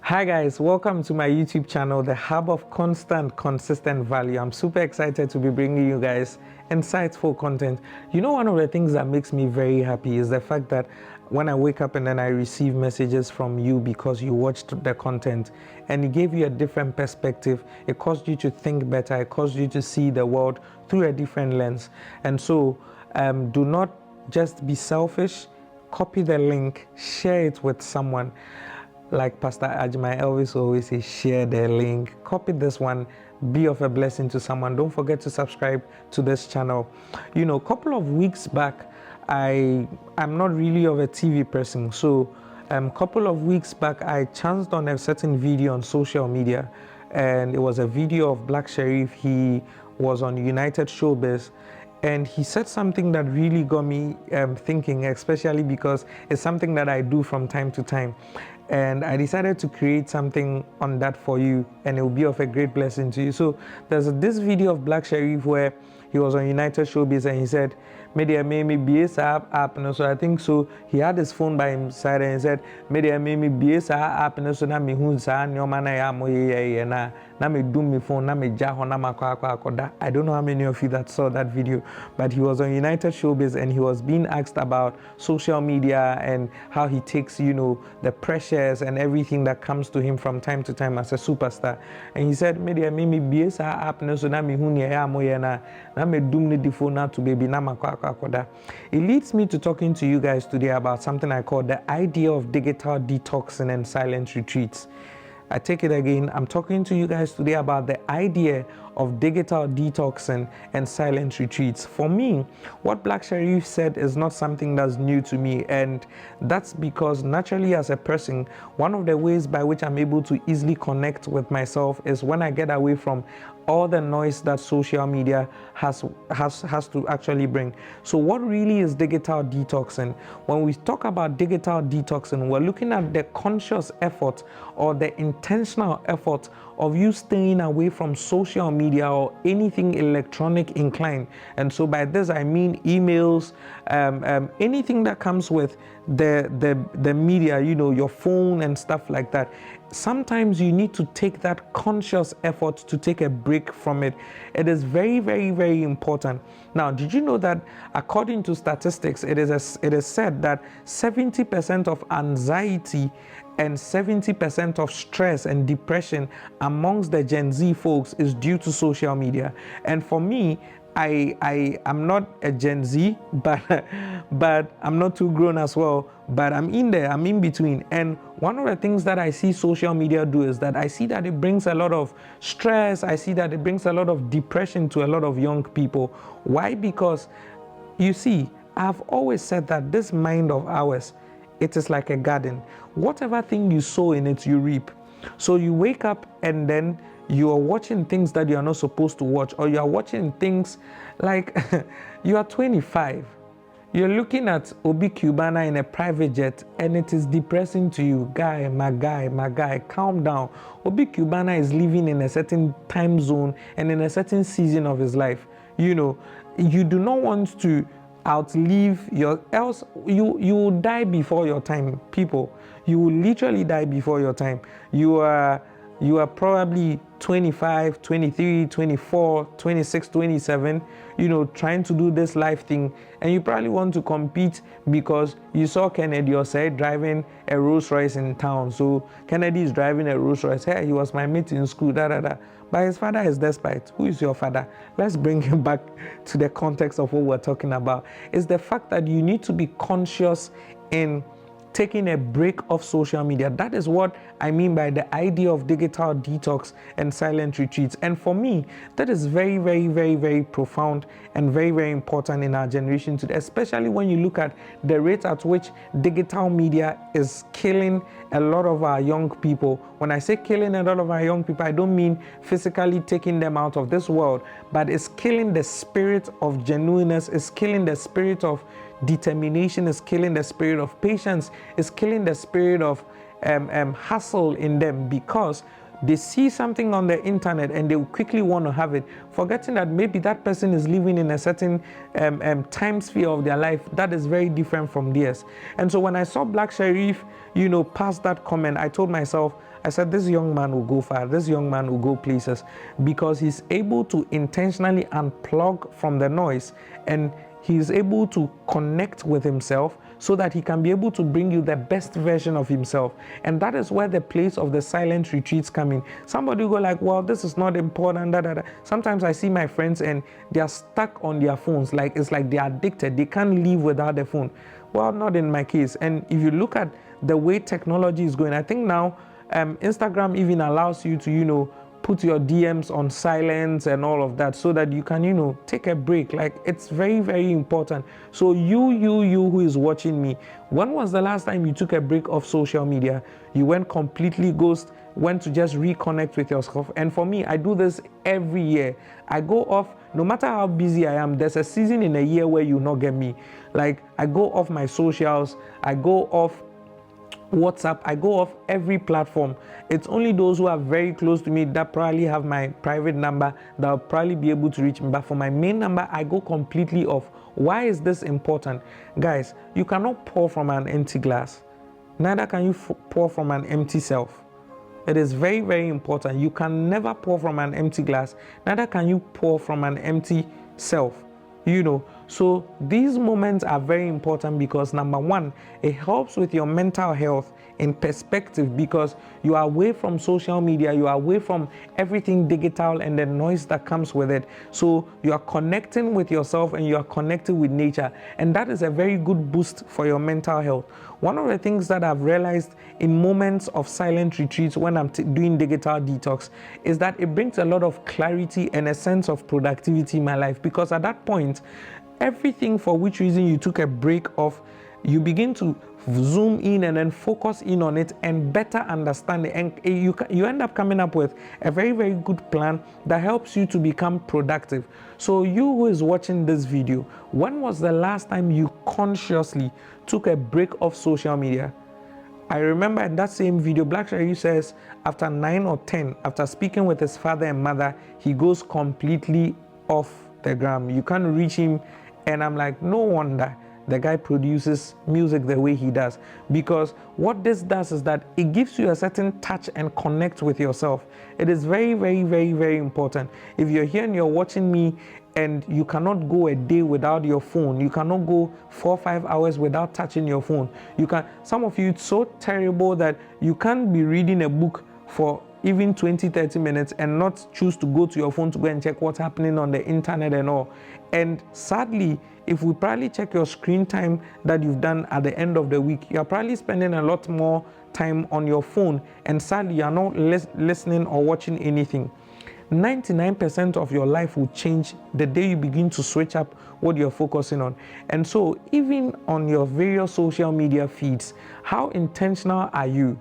Hi guys, welcome to my YouTube channel, the hub of constant, consistent value. I'm super excited to be bringing you guys insightful content. You know, one of the things that makes me very happy is the fact that when I wake up and then I receive messages from you because you watched the content and it gave you a different perspective, it caused you to think better, it caused you to see the world through a different lens. And so do not just be selfish, copy the link, share it with someone. Like Pastor Ajma Elvis always says, share the link, copy this one, be of a blessing to someone. Don't forget to subscribe to this channel. You know, a couple of weeks back, I'm not really of a TV person, so couple of weeks back, I chanced on a certain video on social media, and it was a video of Black Sherif. He was on United Showbiz, and he said something that really got me thinking, especially because it's something that I do from time to time. And I decided to create something on that for you, and it will be of a great blessing to you. So there's this video of Black Sherif where he was on United Showbiz and he said, Media made me BSA app. And so I think so he had his phone by his side and he said, Media made me BSA app. And so na me hunsa nyomana ya moye na me do me phone na me jaho na makwa. I don't know how many of you that saw that video, but he was on United Showbiz and he was being asked about social media and how he takes, you know, the pressures and everything that comes to him from time to time as a superstar. And he said, Media made me BSA app. And so na me hunya ya moye na me do me the phone na to baby na makwa. It leads me to talking to you guys today about something I call the idea of digital detoxing and silent retreats. I take it again, I'm talking to you guys today about the idea of digital detoxing and silent retreats. For me, what Black Sherif said is not something that's new to me, and that's because naturally as a person, one of the ways by which I'm able to easily connect with myself is when I get away from all the noise that social media has to actually bring. So what really is digital detoxing? When we talk about digital detoxing, we're looking at the conscious effort or the intentional effort of you staying away from social media or anything electronic inclined. And so by this I mean emails, anything that comes with the media, you know, your phone and stuff like that. Sometimes you need to take that conscious effort to take a break from it. It is very, very, very important. Now, did you know that according to statistics, it is said that 70% of anxiety and 70% of stress and depression amongst the Gen Z folks is due to social media. And for me, I am not a Gen Z, but I'm not too grown as well, but I'm in there, I'm in between. And one of the things that I see social media do is that I see that it brings a lot of stress. I see that it brings a lot of depression to a lot of young people. Why? Because you see, I've always said that this mind of ours, it is like a garden. Whatever thing you sow in it, you reap. So you wake up and then you are watching things that you are not supposed to watch, or you are watching things like you are 25. You're looking at Obi Cubana in a private jet and it is depressing to you. My guy, calm down. Obi Cubana is living in a certain time zone and in a certain season of his life. You know, you do not want to outlive else you will die before your time, people. You will literally die before your time. You are probably 25, 23, 24, 26, 27, you know, trying to do this life thing, and you probably want to compete because you saw Kennedy or said driving a Rolls Royce in town. So Kennedy is driving a Rolls Royce. Hey, he was my mate in school, But his father is despite. Who is your father? Let's bring him back to the context of what we're talking about. It's the fact that you need to be conscious in taking a break off social media. That is what I mean by the idea of digital detox and silent retreats. And for me, that is very, very, very, very profound and very, very important in our generation today, especially when you look at the rate at which digital media is killing a lot of our young people. When I say killing a lot of our young people, I don't mean physically taking them out of this world, but it's killing the spirit of genuineness, it's killing the spirit of determination, is killing the spirit of patience, is killing the spirit of hustle in them, because they see something on the internet and they quickly want to have it, forgetting that maybe that person is living in a certain time sphere of their life that is very different from theirs. And so when I saw Black Sherif, you know, pass that comment, I told myself, I said, this young man will go far, this young man will go places, because he's able to intentionally unplug from the noise, and he's able to connect with himself so that he can be able to bring you the best version of himself. And that is where the place of the silent retreats come in. Somebody will go like, well, this is not important. Sometimes I see my friends and they are stuck on their phones. Like, it's like they are addicted. They can't live without their phone. Well, not in my case. And if you look at the way technology is going, I think now Instagram even allows you to, put your DMs on silence and all of that, so that you can, take a break. Like, it's very, very important. So you who is watching me, when was the last time you took a break off social media? You went completely ghost, went to just reconnect with yourself. And for me, I do this every year. I go off, no matter how busy I am, there's a season in a year where you not get me. Like, I go off my socials, I go off WhatsApp, I go off every platform. It's only those who are very close to me that probably have my private number that will probably be able to reach me. But for my main number, I go completely off. Why is this important? Guys, you cannot pour from an empty glass. Neither can you pour from an empty self. It is very, very important. You can never pour from an empty glass. Neither can you pour from an empty self. So these moments are very important because, number one, it helps with your mental health in perspective, because you are away from social media, you are away from everything digital and the noise that comes with it. So you are connecting with yourself and you are connected with nature, and that is a very good boost for your mental health. One of the things that I've realized in moments of silent retreats when I'm doing digital detox is that it brings a lot of clarity and a sense of productivity in my life, because at that point, everything for which reason you took a break off, you begin to zoom in and then focus in on it and better understand it, and you end up coming up with a very, very good plan that helps you to become productive. So you who is watching this video, when was the last time you consciously took a break off social media? I remember in that same video, Black Sherry says after 9 or 10, after speaking with his father and mother, he goes completely off the gram. You can't reach him. And I'm like, no wonder the guy produces music the way he does, because what this does is that it gives you a certain touch and connect with yourself. It is very, very, very, very important. If you're here and you're watching me and you cannot go a day without your phone, you cannot go 4 or 5 hours without touching your phone. Some of you, it's so terrible that you can't be reading a book for even 20-30 minutes and not choose to go to your phone to go and check what's happening on the internet and all. And sadly, if we probably check your screen time that you've done at the end of the week, you're probably spending a lot more time on your phone, and sadly you're not listening or watching anything. 99% of your life will change the day you begin to switch up what you're focusing on. And so even on your various social media feeds, how intentional are you?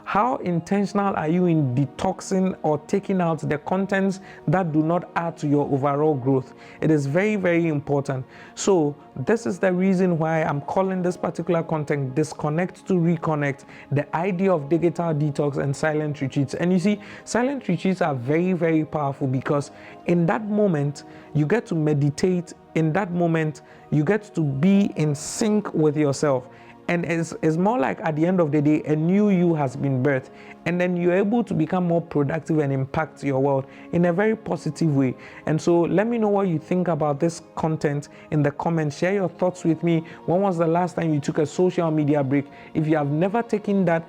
How intentional are you in detoxing or taking out the contents that do not add to your overall growth? It is very, very important. So this is the reason why I'm calling this particular content Disconnect to Reconnect, the idea of digital detox and silent retreats. And you see, silent retreats are very, very powerful, because in that moment, you get to meditate. In that moment, you get to be in sync with yourself. And it's more like at the end of the day, a new you has been birthed. And then you're able to become more productive and impact your world in a very positive way. And so let me know what you think about this content in the comments. Share your thoughts with me. When was the last time you took a social media break? If you have never taken that,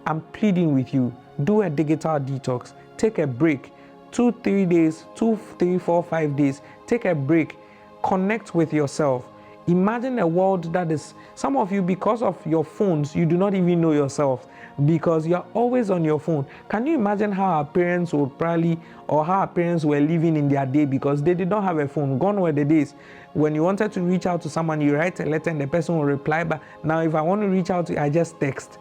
I'm pleading with you. Do a digital detox. Take a break. 2-3 days, 2, 3, 4, 5 days. Take a break. Connect with yourself. Imagine a world that is, some of you, because of your phones, you do not even know yourself, because you're always on your phone. Can you imagine how our parents would probably, or how our parents were living in their day, because they did not have a phone? Gone were the days when you wanted to reach out to someone, you write a letter and the person will reply back. Now, if I want to reach out to you, I just text.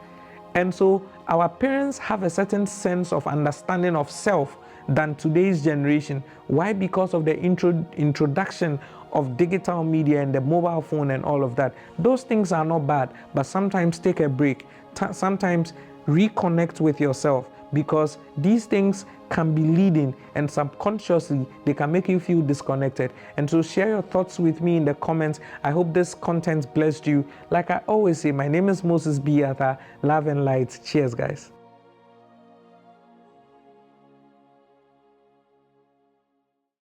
And so our parents have a certain sense of understanding of self than today's generation. Why? Because of the introduction of digital media and the mobile phone and all of that. Those things are not bad, but sometimes take a break. Sometimes reconnect with yourself, because these things can be leading, and subconsciously they can make you feel disconnected. And so share your thoughts with me in the comments. I hope this content blessed you. Like I always say, my name is Moses B. Arthur. Love and light. Cheers, guys.